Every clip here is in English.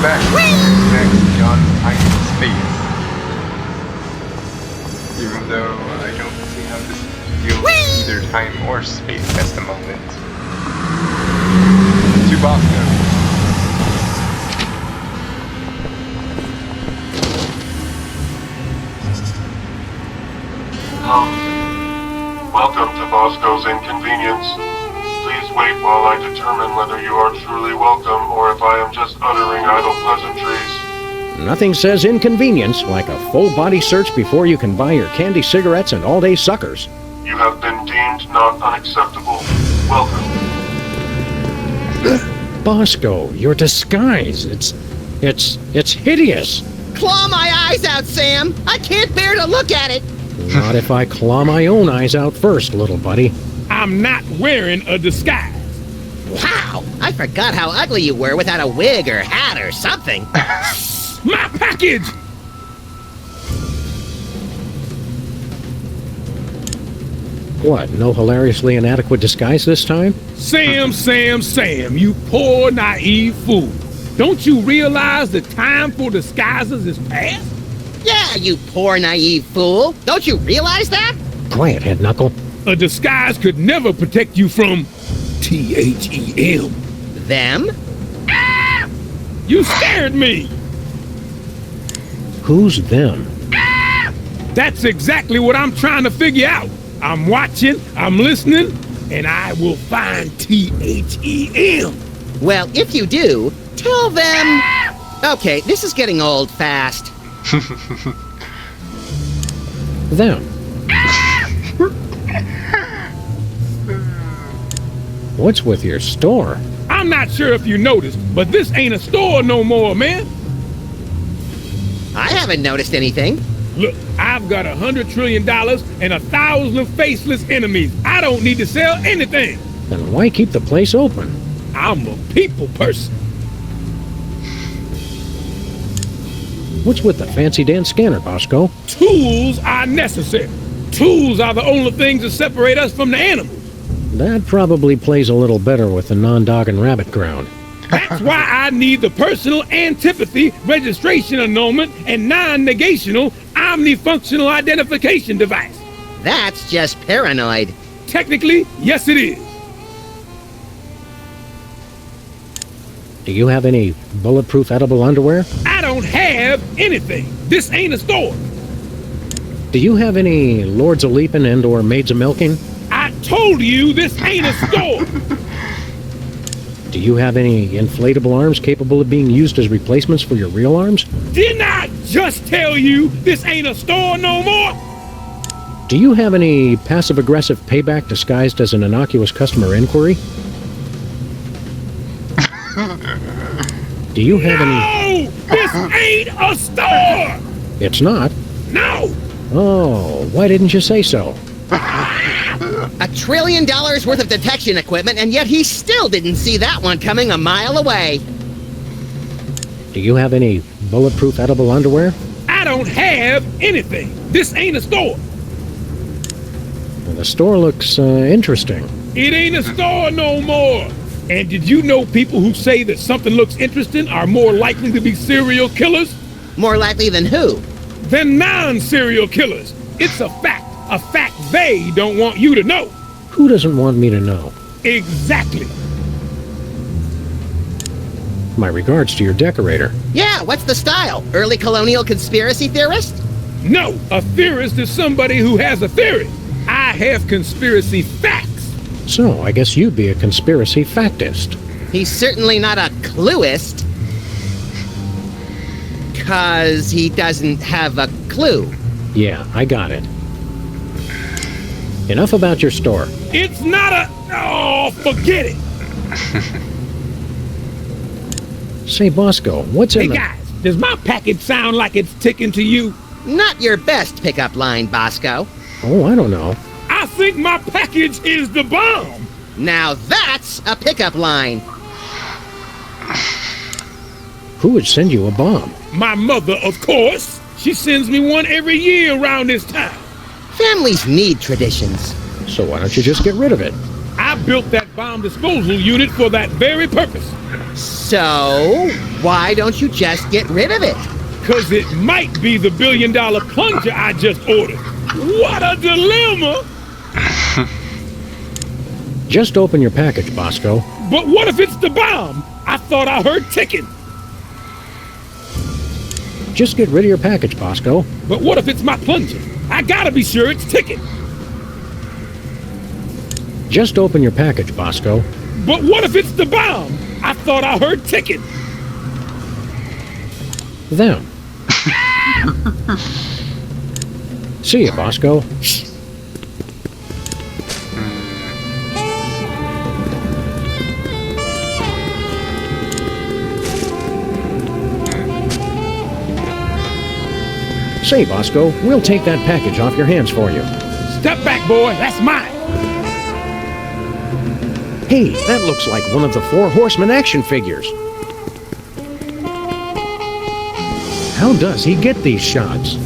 back next on Time and Space. Even though I don't see how this deals with either time or space at the moment. To Boston. Welcome to Bosco's Inconvenience. Please wait while I determine whether you are truly welcome or if I am just uttering idle pleasantries. Nothing says inconvenience like a full-body search before you can buy your candy cigarettes and all-day suckers. You have been deemed not unacceptable. Welcome. Bosco, your disguise, it's hideous. Claw my eyes out, Sam! I can't bear to look at it! Not if I claw my own eyes out first, little buddy. I'm not wearing a disguise. Wow! I forgot how ugly you were without a wig or hat or something. My package! What, no hilariously inadequate disguise this time? Sam, you poor naive fool. Don't you realize the time for disguises is past? Yeah, you poor naive fool. Don't you realize that? Quiet, Head Knuckle. A disguise could never protect you from THEM. Them? Ah! You scared me! Who's them? Ah! That's exactly what I'm trying to figure out. I'm watching, I'm listening, and I will find THEM. Well, if you do, tell them... Okay, this is getting old fast. Them. What's with your store? I'm not sure if you noticed, but this ain't a store no more, man. I haven't noticed anything. Look, I've got $100 trillion and 1,000 faceless enemies. I don't need to sell anything. Then why keep the place open? I'm a people person. What's with the fancy dance scanner, Bosco? Tools are necessary. Tools are the only things that separate us from the animals. That probably plays a little better with the non-dog and rabbit ground. That's why I need the personal antipathy registration annulment and non-negational omnifunctional identification device. That's just paranoid. Technically, yes it is. Do you have any bulletproof edible underwear? I don't have anything. This ain't a store. Do you have any Lords of Leaping and or Maids of Milking? I told you this ain't a store. Do you have any inflatable arms capable of being used as replacements for your real arms? Didn't I just tell you this ain't a store no more? Do you have any passive-aggressive payback disguised as an innocuous customer inquiry? Do you have any... No! This ain't a store! It's not? No! Oh, why didn't you say so? $1 trillion worth of detection equipment, and yet he still didn't see that one coming a mile away. Do you have any bulletproof edible underwear? I don't have anything. This ain't a store. Well, the store looks interesting. It ain't a store no more. And did you know people who say that something looks interesting are more likely to be serial killers? More likely than who? Than non-serial killers. It's a fact they don't want you to know. Who doesn't want me to know? Exactly. My regards to your decorator. Yeah, what's the style? Early colonial conspiracy theorist? No, a theorist is somebody who has a theory. I have conspiracy facts. So, I guess you'd be a conspiracy factist. He's certainly not a clueist. 'Cause he doesn't have a clue. Yeah, I got it. Enough about your store. It's not a... Oh, forget it. Say, Bosco, what's in Hey, the... guys, does my package sound like it's ticking to you? Not your best pickup line, Bosco. Oh, I don't know. I think my package is the bomb. Now that's a pickup line. Who would send you a bomb? My mother, of course. She sends me one every year around this time. Families need traditions. So why don't you just get rid of it? I built that bomb disposal unit for that very purpose. So, why don't you just get rid of it? Cause it might be the $1 billion plunger I just ordered. What a dilemma! Just open your package, Bosco. But what if it's the bomb? I thought I heard ticking. Just get rid of your package, Bosco. But what if it's my plunger? I gotta be sure it's ticking. Just open your package, Bosco. But what if it's the bomb? I thought I heard ticking. Them. See ya, Bosco. Say, Bosco, we'll take that package off your hands for you. Step back, boy. That's mine. Hey, that looks like one of the 4 Horsemen action figures. How does he get these shots?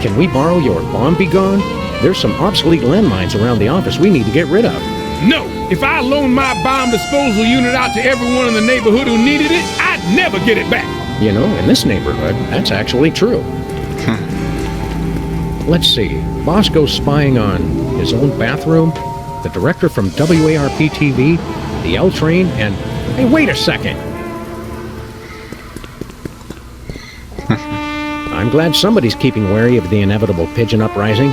Can we borrow your bomb be gone? There's some obsolete landmines around the office we need to get rid of. No, if I loaned my bomb disposal unit out to everyone in the neighborhood who needed it, I'd never get it back. You know, in this neighborhood, that's actually true. Let's see. Bosco's spying on his own bathroom, the director from WARP-TV, the L Train, and... Hey, wait a second! I'm glad somebody's keeping wary of the inevitable pigeon uprising.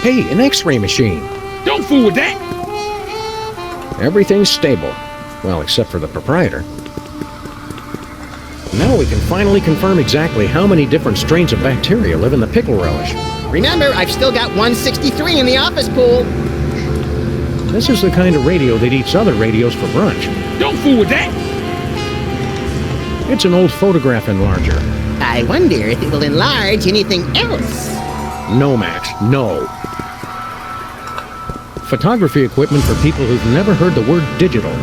Hey, an X-ray machine! Don't fool with that. Everything's stable. Well, except for the proprietor. Now we can finally confirm exactly how many different strains of bacteria live in the pickle relish. Remember, I've still got 163 in the office pool. This is the kind of radio that eats other radios for brunch. Don't fool with that. It's an old photograph enlarger. I wonder if it will enlarge anything else. No, Max, no. Photography equipment for people who've never heard the word digital.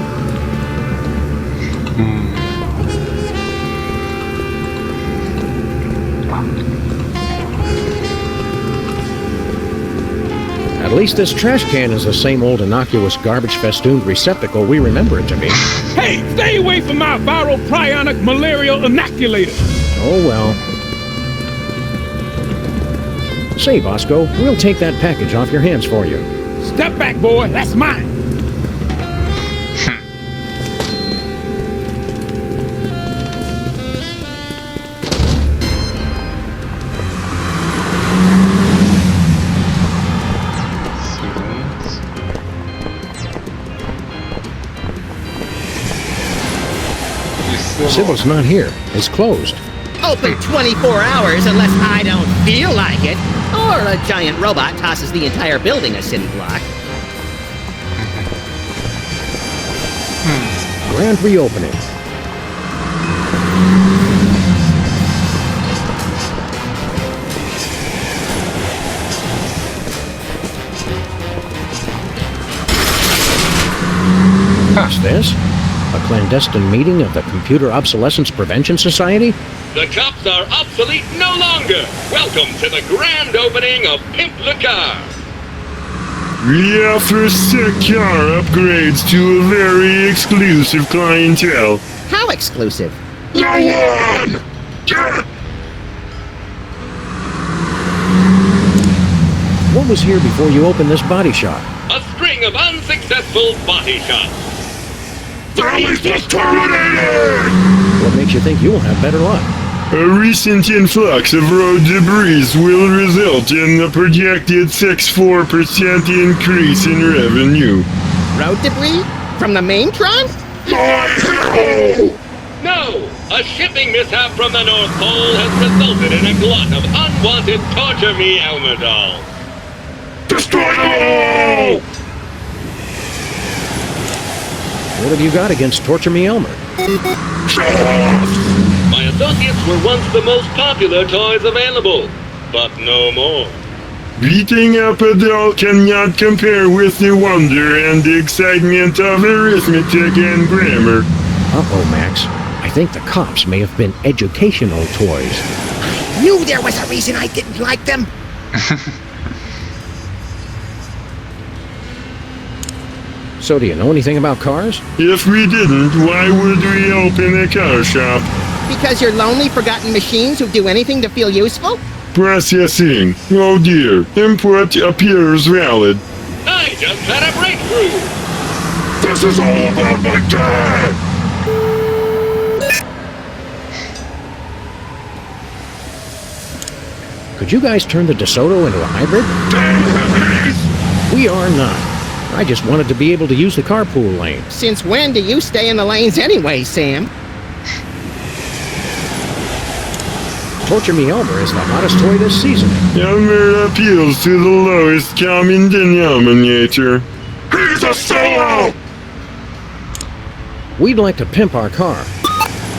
At least this trash can is the same old innocuous garbage-festooned receptacle we remember it to be. Hey, stay away from my viral prionic malarial inoculator. Oh, well. Say, Bosco, we'll take that package off your hands for you. Step back, boy. That's mine. Sybil's not here. It's closed. Open 24 hours unless I don't feel like it. Or a giant robot tosses the entire building a city block. Grand reopening. What's this? A clandestine meeting of the Computer Obsolescence Prevention Society? The cops are obsolete no longer. Welcome to the grand opening of Pimp the Car. We offer sick car upgrades to a very exclusive clientele. How exclusive? What was here before you opened this body shop? A string of unsuccessful body shops. What makes you think you'll have better luck? A recent influx of road debris will result in the projected 64% increase in revenue. Road debris? From the main trunk? No! A shipping mishap from the North Pole has resulted in a glut of unwanted Torture Me Elmer dolls. Destroy them all! What have you got against Torture Me Elmer? My associates were once the most popular toys available, but no more. Beating up a doll cannot compare with the wonder and excitement of arithmetic and grammar. Uh-oh, Max. I think the cops may have been educational toys. Knew there was a reason I didn't like them. So do you know anything about cars? If we didn't, why would we open a car shop? Because you're lonely, forgotten machines who do anything to feel useful? Processing. Oh dear. Input appears valid. I just had a breakthrough. This is all about my dad! Could you guys turn the DeSoto into a hybrid? We are not. I just wanted to be able to use the carpool lane. Since when do you stay in the lanes anyway, Sam? Torture Me Elmer is the hottest toy this season. Elmer appeals to the lowest common denominator. He's a sellout! We'd like to pimp our car.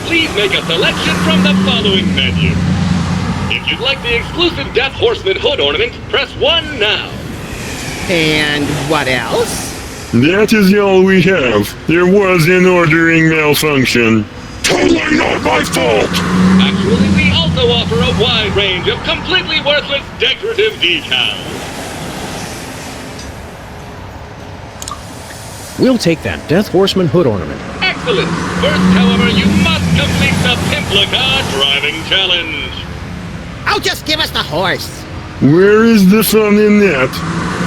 Please make a selection from the following menu. If you'd like the exclusive Death Horseman hood ornament, press 1 now. And what else? That is all we have. There was an ordering malfunction. Totally not my fault! Actually, we also offer a wide range of completely worthless decorative decals. We'll take that Death Horseman hood ornament. Excellent! First, however, you must complete the Pimplica driving challenge. Oh, just give us the horse. Where is the fun in that?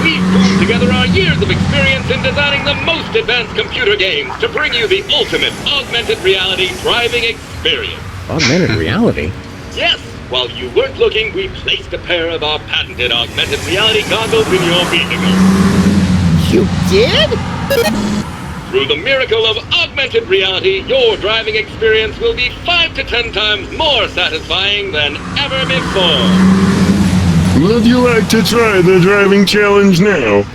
We've pulled together our years of experience in designing the most advanced computer games to bring you the ultimate augmented reality driving experience. Augmented reality? Yes, while you weren't looking, we placed a pair of our patented augmented reality goggles in your vehicle. You did? Through the miracle of augmented reality, your driving experience will be 5 to 10 times more satisfying than ever before. Would you like to try the driving challenge now?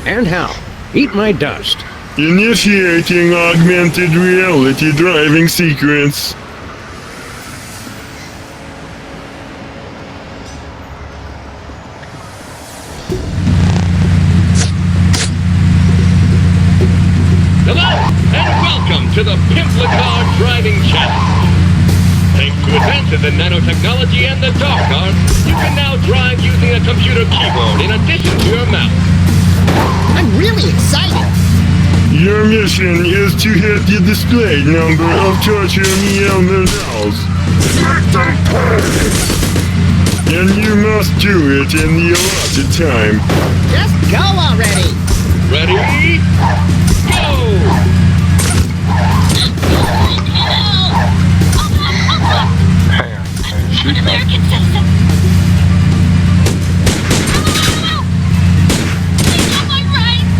And how? Eat my dust. Initiating augmented reality driving sequence. Hello, and welcome to the Pimplica driving challenge. Thanks to advances in nanotechnology and the dark arts, you can now drive using a computer keyboard in addition to your mouse. I'm really excited. Your mission is to hit the display number of Torture Me Elmer dolls. Make them pay! And you must do it in the allotted time. Just go already. Ready? Go! Hang on, shoot that. American system! They got my rights!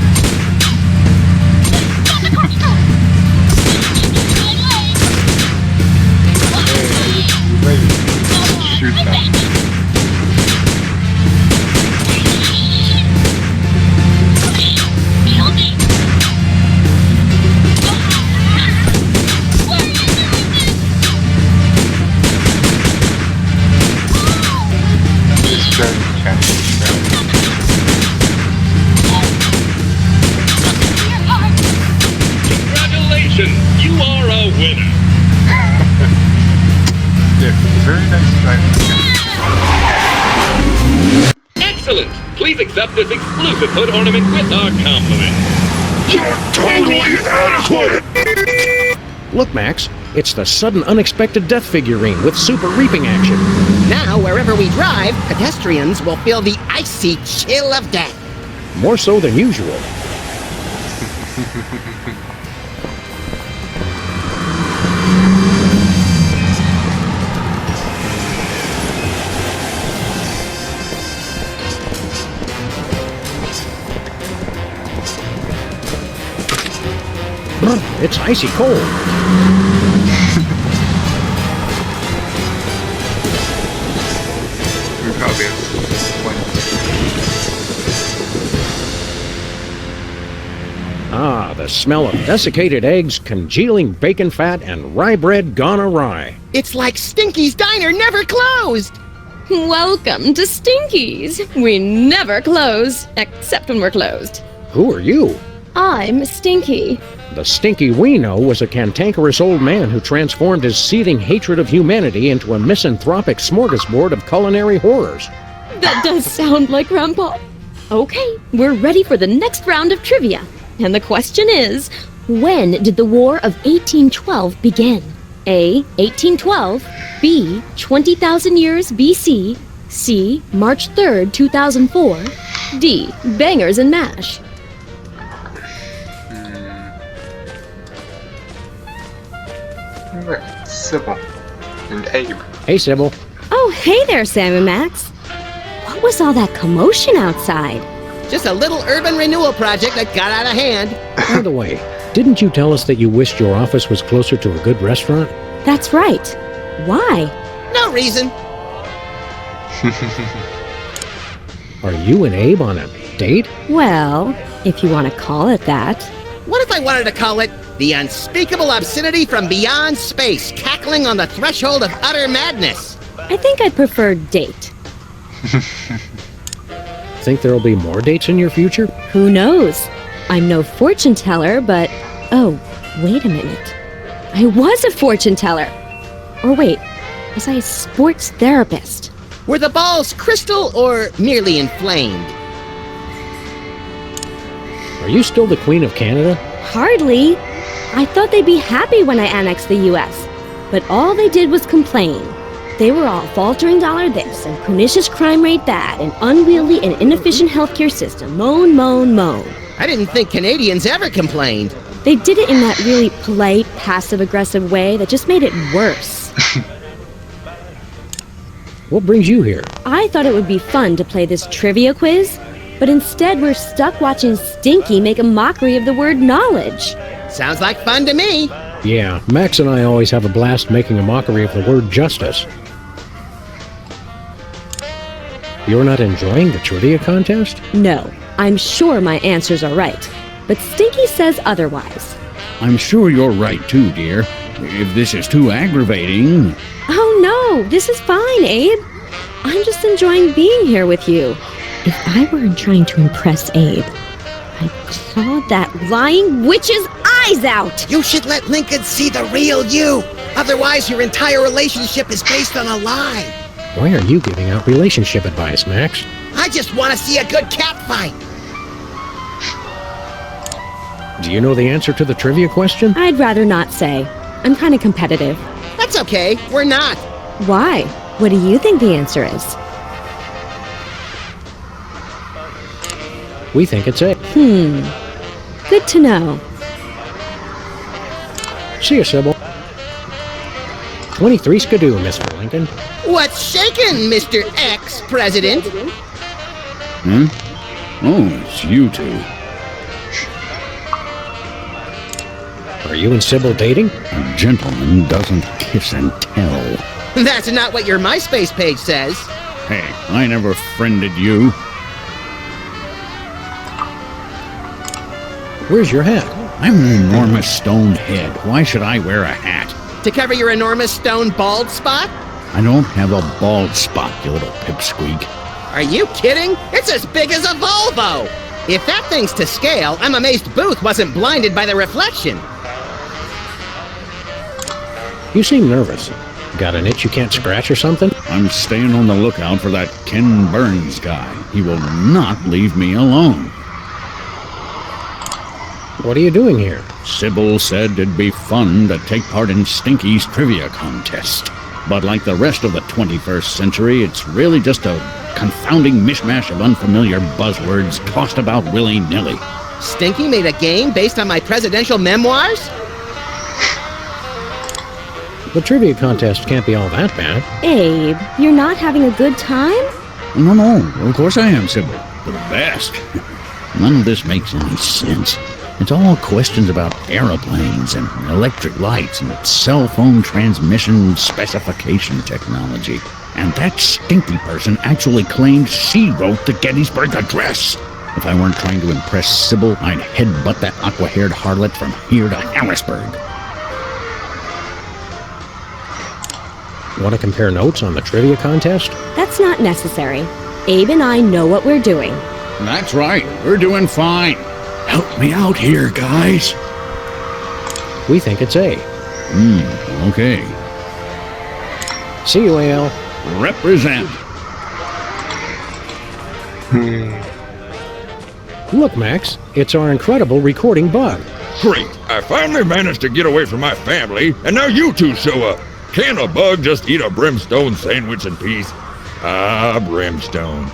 Stop the corkscrew! My leg! Wait, shoot that. Kill me! Why are you doing this? Just try to catch it. Your heart! Congratulations, you are a winner. Yeah, very nice driving. Excellent. Please accept this exclusive hood ornament with our compliment. You're totally inadequate! Look, Max, it's the sudden unexpected death figurine with super reaping action. Now, wherever we drive, pedestrians will feel the icy chill of death. More so than usual. It's icy cold. We probably have Ah, the smell of desiccated eggs, congealing bacon fat, and rye bread gone awry. It's like Stinky's Diner never closed. Welcome to Stinky's. We never close, except when we're closed. Who are you? I'm Stinky. The Stinky we know was a cantankerous old man who transformed his seething hatred of humanity into a misanthropic smorgasbord of culinary horrors. That does sound like Grandpa. Okay, we're ready for the next round of trivia. And the question is, when did the War of 1812 begin? A. 1812, B. 20,000 years BC, C. March 3rd, 2004, D. Bangers and mash. Look, Sybil and Abe. Hey, Sybil. Oh, hey there, Sam and Max. What was all that commotion outside? Just a little urban renewal project that got out of hand. By the way, didn't you tell us that you wished your office was closer to a good restaurant? That's right. Why? No reason. Are you and Abe on a date? Well, if you want to call it that. What if I wanted to call it the unspeakable obscenity from beyond space, cackling on the threshold of utter madness? I think I'd prefer date. Think there'll be more dates in your future? Who knows? I'm no fortune teller, but... Oh, wait a minute. I was a fortune teller. Or wait, was I a sports therapist? Were the balls crystal or merely inflamed? Are you still the Queen of Canada? Hardly. I thought they'd be happy when I annexed the U.S., but all they did was complain. They were all faltering dollar this, and pernicious crime rate that, and unwieldy and inefficient healthcare system. Moan, moan, moan. I didn't think Canadians ever complained. They did it in that really polite, passive-aggressive way that just made it worse. What brings you here? I thought it would be fun to play this trivia quiz, but instead we're stuck watching Stinky make a mockery of the word knowledge. Sounds like fun to me. Yeah, Max and I always have a blast making a mockery of the word justice. You're not enjoying the trivia contest? No, I'm sure my answers are right, but Stinky says otherwise. I'm sure you're right too, dear. If this is too aggravating... Oh no, this is fine, Abe. I'm just enjoying being here with you. If I weren't trying to impress Abe, I'd claw that lying witch's eyes out! You should let Lincoln see the real you. Otherwise, your entire relationship is based on a lie. Why are you giving out relationship advice, Max? I just want to see a good cat fight. Do you know the answer to the trivia question? I'd rather not say. I'm kind of competitive. That's okay. We're not. Why? What do you think the answer is? We think it's A. Good to know. See you, Sybil. 23 skidoo, Mr. Lincoln. What's shaking, Mr. Ex-President? Oh, it's you two. Are you and Sybil dating? A gentleman doesn't kiss and tell. That's not what your MySpace page says. Hey, I never friended you. Where's your hat? I'm an enormous stoned head. Why should I wear a hat? To cover your enormous stone bald spot? I don't have a bald spot, you little pipsqueak. Are you kidding? It's as big as a Volvo! If that thing's to scale, I'm amazed Booth wasn't blinded by the reflection. You seem nervous. Got an itch you can't scratch or something? I'm staying on the lookout for that Ken Burns guy. He will not leave me alone. What are you doing here? Sybil said it'd be fun to take part in Stinky's trivia contest. But like the rest of the 21st century, it's really just a confounding mishmash of unfamiliar buzzwords tossed about willy-nilly. Stinky made a game based on my presidential memoirs? The trivia contest can't be all that bad. Abe, you're not having a good time? No, of course I am, Sybil. The best. None of this makes any sense. It's all questions about aeroplanes and electric lights and cell phone transmission specification technology. And that Stinky person actually claimed she wrote the Gettysburg Address. If I weren't trying to impress Sybil, I'd headbutt that aqua-haired harlot from here to Harrisburg. Want to compare notes on the trivia contest? That's not necessary. Abe and I know what we're doing. That's right. We're doing fine. Help me out here, guys. We think it's A. Okay. See you, AL. Represent. Look, Max, it's our incredible recording bug. Great. I finally managed to get away from my family, and now you two show up. Can a bug just eat a brimstone sandwich in peace? Ah, brimstone.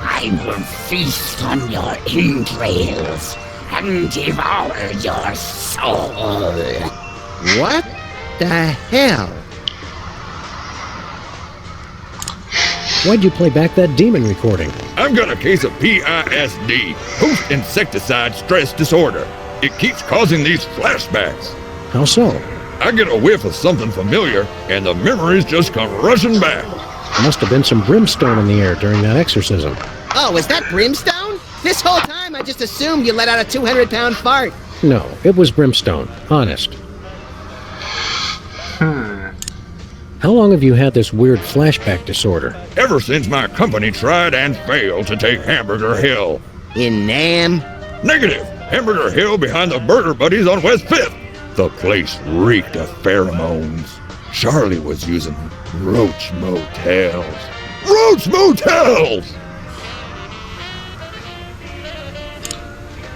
I will feast on your entrails and devour your soul. What the hell? Why'd you play back that demon recording? I've got a case of PISD, post-insecticide stress disorder. It keeps causing these flashbacks. How so? I get a whiff of something familiar, and the memories just come rushing back. Must have been some brimstone in the air during that exorcism. Oh, is that brimstone? This whole time I just assumed you let out a 200-pound fart. No, it was brimstone. Honest. How long have you had this weird flashback disorder? Ever since my company tried and failed to take Hamburger Hill. In Nam? Negative! Hamburger Hill behind the Burger Buddies on West 5th. The place reeked of pheromones. Charlie was using Roach Motels. Roach Motels!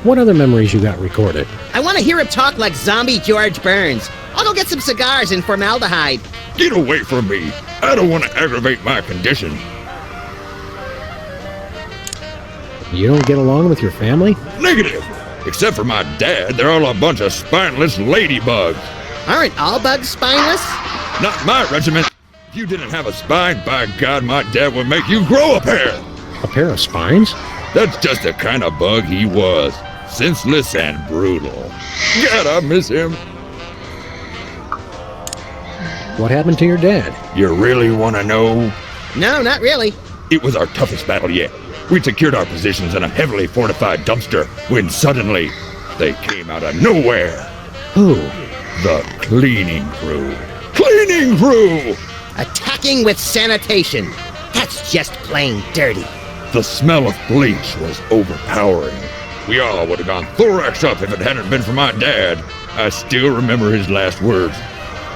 What other memories you got recorded? I want to hear him talk like zombie George Burns. I'll go get some cigars and formaldehyde. Get away from me. I don't want to aggravate my condition. You don't get along with your family? Negative. Except for my dad, they're all a bunch of spineless ladybugs. Aren't all bugs spineless? Not my regiment. If you didn't have a spine, by God, my dad would make you grow a pair. A pair of spines? That's just the kind of bug he was. Senseless and brutal. God, I miss him. What happened to your dad? You really want to know? No, not really. It was our toughest battle yet. We'd secured our positions in a heavily fortified dumpster when suddenly they came out of nowhere. Who? The cleaning crew. Cleaning crew! Attacking with sanitation. That's just plain dirty. The smell of bleach was overpowering. We all would have gone thorax up if it hadn't been for my dad. I still remember his last words.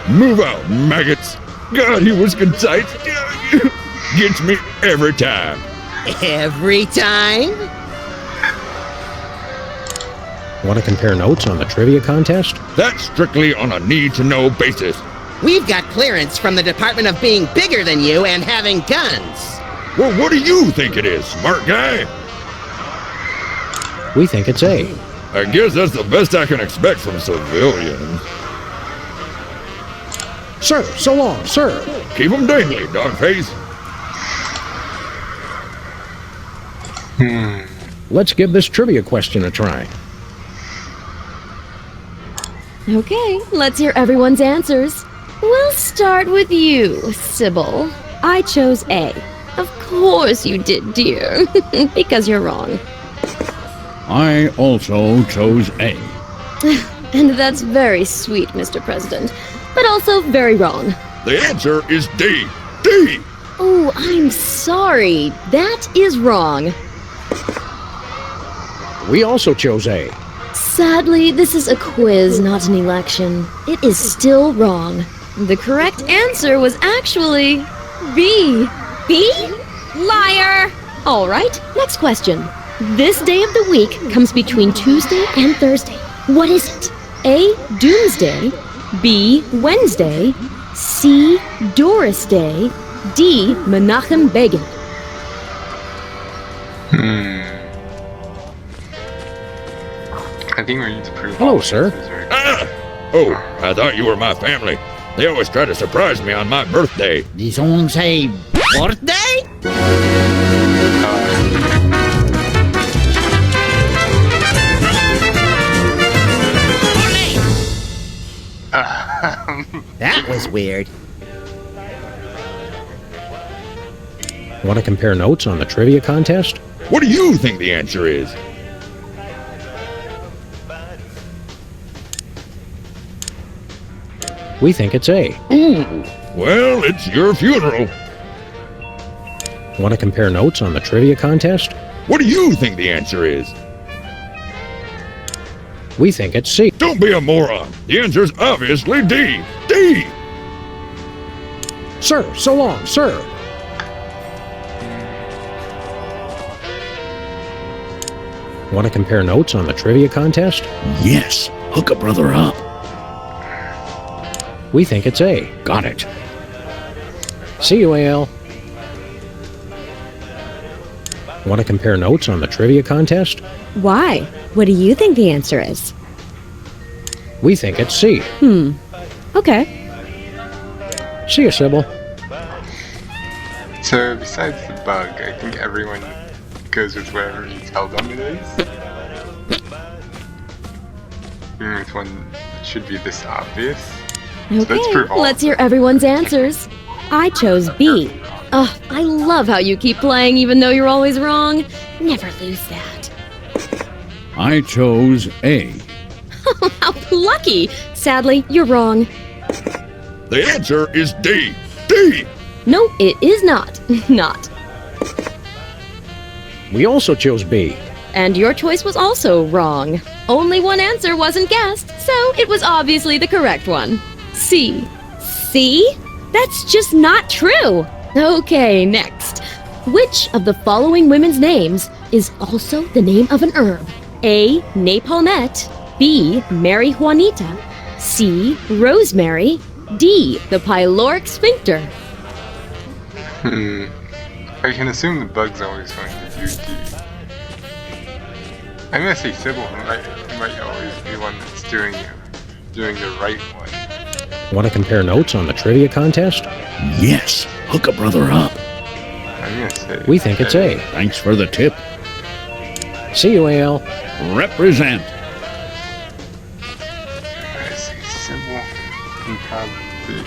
Move out, maggots. God, he was concise. Gets me every time. Every time? Want to compare notes on the trivia contest? That's strictly on a need-to-know basis. We've got clearance from the Department of being bigger than you and having guns. Well, what do you think it is, smart guy? We think it's A. I guess that's the best I can expect from civilians. Sir, so long, sir. Keep 'em dangly, dogface. Let's give this trivia question a try. Okay, let's hear everyone's answers. We'll start with you, Sybil. I chose A. Of course you did, dear. Because you're wrong. I also chose A. And that's very sweet, Mr. President, but also very wrong. The answer is D. D! Oh, I'm sorry. That is wrong. We also chose A. Sadly, this is a quiz, not an election. It is still wrong. The correct answer was actually B. B? Liar! All right, next question. This day of the week comes between Tuesday and Thursday. What is it? A. Doomsday. B. Wednesday. C. Doris Day. D. Menachem Begin. I think we need to prove. Hello, sir. Ah! Oh, I thought you were my family. They always try to surprise me on my birthday. Did someone say birthday? That was weird. Want to compare notes on the trivia contest? What do you think the answer is? We think it's A. Well, it's your funeral. Want to compare notes on the trivia contest? What do you think the answer is? We think it's C. Don't be a moron. The answer's obviously D. D! Sir, so long, sir. Want to compare notes on the trivia contest? Yes. Hook a brother up. We think it's A. Got it. See you, AL. Want to compare notes on the trivia contest? Why? What do you think the answer is? We think it's C. Okay. See you, Sybil. So besides the bug, I think everyone goes with whatever you tell them it is. With one that should be this obvious. So let's Okay, prove all let's of hear them. everyone's answers. I chose B. Oh, I love how you keep playing even though you're always wrong. Never lose that. I chose A. How lucky! Sadly, you're wrong. The answer is D. D! No, it is not. Not. We also chose B. And your choice was also wrong. Only one answer wasn't guessed, so it was obviously the correct one. C. C? That's just not true. Okay, next. Which of the following women's names is also the name of an herb? A. Napalmette. B. Mary Juanita. C. Rosemary. D. The pyloric sphincter. I can assume the bug's always going to do D. I'm gonna say Sybil might always be one that's doing the right one. Want to compare notes on the trivia contest? Yes. Hook a brother up. I'm gonna say We think it's A. Thanks for the tip. See you, AL. Represent. I say Sybil can probably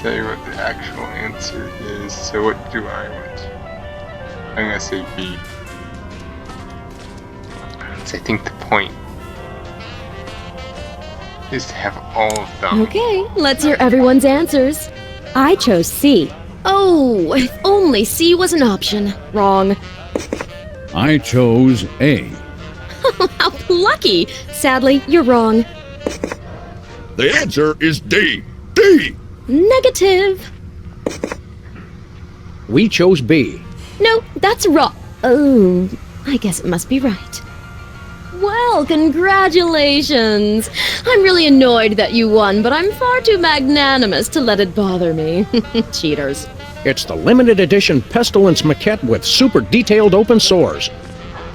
say what the actual answer is. So what do I want? I'm gonna say B. So I think the point is to have all of them. Okay, let's hear everyone's answers. I chose C. Oh, if only C was an option. Wrong. I chose A. How lucky! Sadly, you're wrong. The answer is D. D! Negative. We chose B. No, that's wrong. Oh, I guess it must be right. Well, congratulations! I'm really annoyed that you won, but I'm far too magnanimous to let it bother me. Cheaters. It's the limited edition Pestilence maquette with super detailed open sores.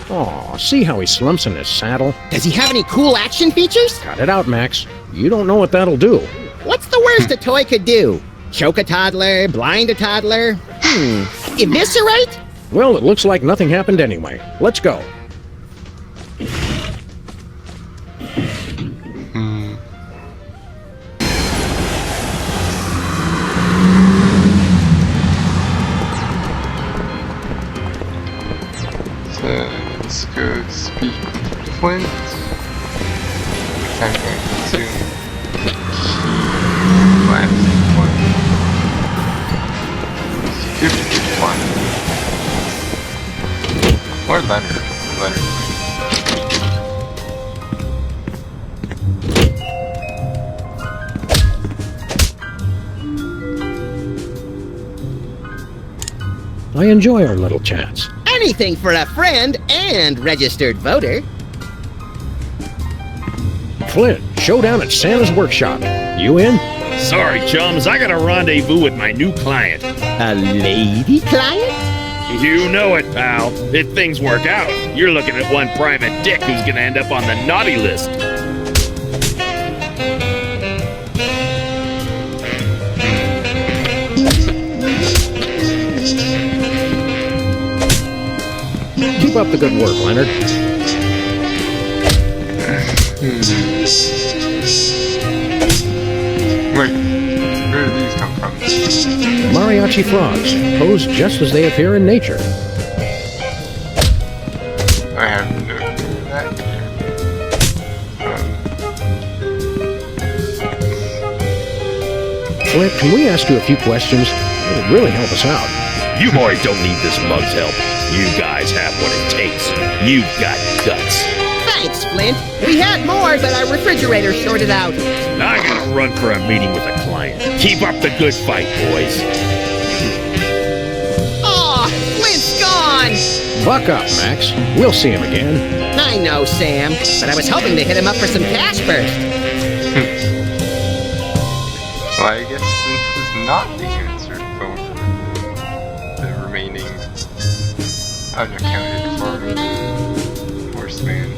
Aw, see how he slumps in his saddle? Does he have any cool action features? Cut it out, Max. You don't know what that'll do. What's the worst a toy could do? Choke a toddler? Blind a toddler? Eviscerate? Well, it looks like nothing happened anyway. Let's go. So let's go speak with Flint. I'm going to assume the key last one. Stupid one. Or Leonard. I enjoy our little chats. Anything for a friend and registered voter. Flint, showdown at Santa's workshop. You in? Sorry, chums, I got a rendezvous with my new client. A lady client? You know it, pal. If things work out, you're looking at one private dick who's gonna end up on the naughty list. Keep up the good work, Leonard. Wait, where did these come from? Mariachi frogs pose just as they appear in nature. I have no clue of that game. Flint, can we ask you a few questions? It would really help us out. You boys don't need this mug's help. You guys have what it takes. You've got guts. Thanks, Thanks, Flint. We had more, but our refrigerator shorted out. I gotta run for a meeting with a client. Keep up the good fight, boys. Aw, Flint's gone! Buck up, Max. We'll see him again. I know, Sam, but I was hoping to hit him up for some cash first. Well, I guess Flint was not the answer for the remaining unaccounted for Horseman.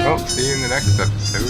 Well, see you in the next episode.